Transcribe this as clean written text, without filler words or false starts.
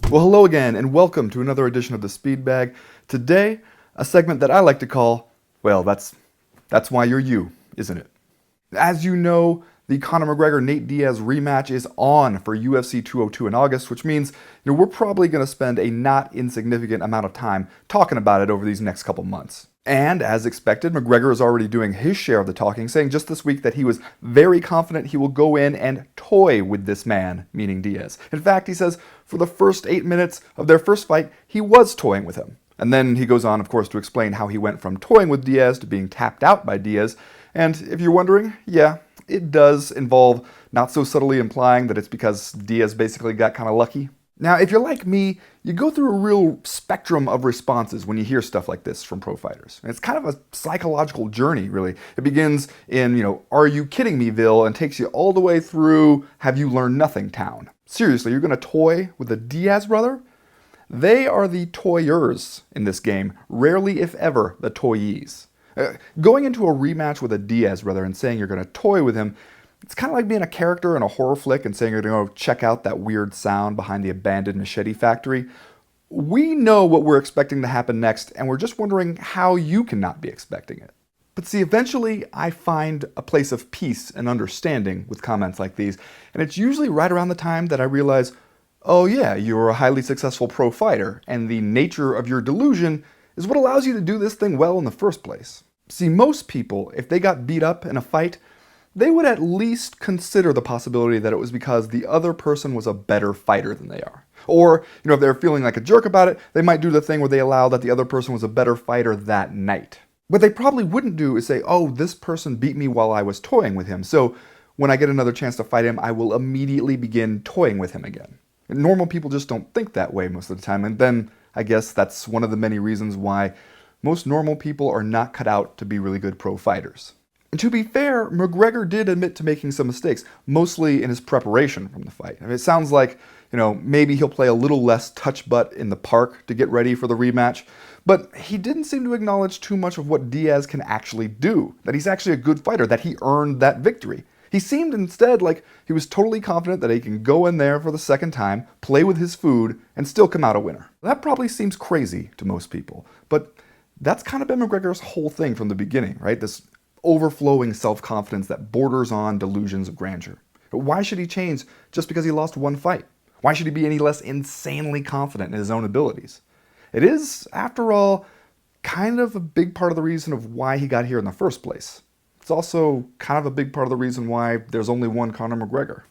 Well, hello again, and welcome to another edition of the Speed Bag. Today, a segment that I like to call, well, that's why you're you, isn't it? As you know, the Conor McGregor Nate Diaz rematch is on for UFC 202 in August, which means we're probably going to spend a not insignificant amount of time talking about it over these next couple months. And as expected, McGregor is already doing his share of the talking, saying just this week that he was very confident he will go in and toy with this man, meaning Diaz. In fact, he says for the first 8 minutes of their first fight, he was toying with him. And then he goes on, of course, to explain how he went from toying with Diaz to being tapped out by Diaz. And if you're wondering, yeah, it does involve not so subtly implying that it's because Diaz basically got kind of lucky. Now, if you're like me, you go through a real spectrum of responses when you hear stuff like this from pro fighters. And it's kind of a psychological journey, really. It begins in, are you kidding me, Ville, and takes you all the way through have you learned nothing town. Seriously, you're going to toy with the Diaz brother? They are the toyers in this game, rarely if ever the toyees. Going into a rematch with a Diaz brother and saying you're going to toy with him, it's kind of like being a character in a horror flick and saying you're going to go check out that weird sound behind the abandoned machete factory. We know what we're expecting to happen next, and we're just wondering how you can not be expecting it. But see, eventually I find a place of peace and understanding with comments like these, and it's usually right around the time that I realize, oh yeah, you're a highly successful pro fighter, and the nature of your delusion is what allows you to do this thing well in the first place. See, most people, if they got beat up in a fight, they would at least consider the possibility that it was because the other person was a better fighter than they are. Or, if they're feeling like a jerk about it, they might do the thing where they allow that the other person was a better fighter that night. What they probably wouldn't do is say, oh, this person beat me while I was toying with him, so when I get another chance to fight him, I will immediately begin toying with him again. And normal people just don't think that way most of the time, and then I guess that's one of the many reasons why most normal people are not cut out to be really good pro fighters. And to be fair, McGregor did admit to making some mistakes, mostly in his preparation from the fight. It sounds like, maybe he'll play a little less touch butt in the park to get ready for the rematch, but he didn't seem to acknowledge too much of what Diaz can actually do, that he's actually a good fighter, that he earned that victory. He seemed instead like he was totally confident that he can go in there for the second time, play with his food, and still come out a winner. That probably seems crazy to most people, but that's kind of been McGregor's whole thing from the beginning, right? This overflowing self-confidence that borders on delusions of grandeur. But why should he change just because he lost one fight? Why should he be any less insanely confident in his own abilities? It is, after all, kind of a big part of the reason of why he got here in the first place. It's also kind of a big part of the reason why there's only one Conor McGregor.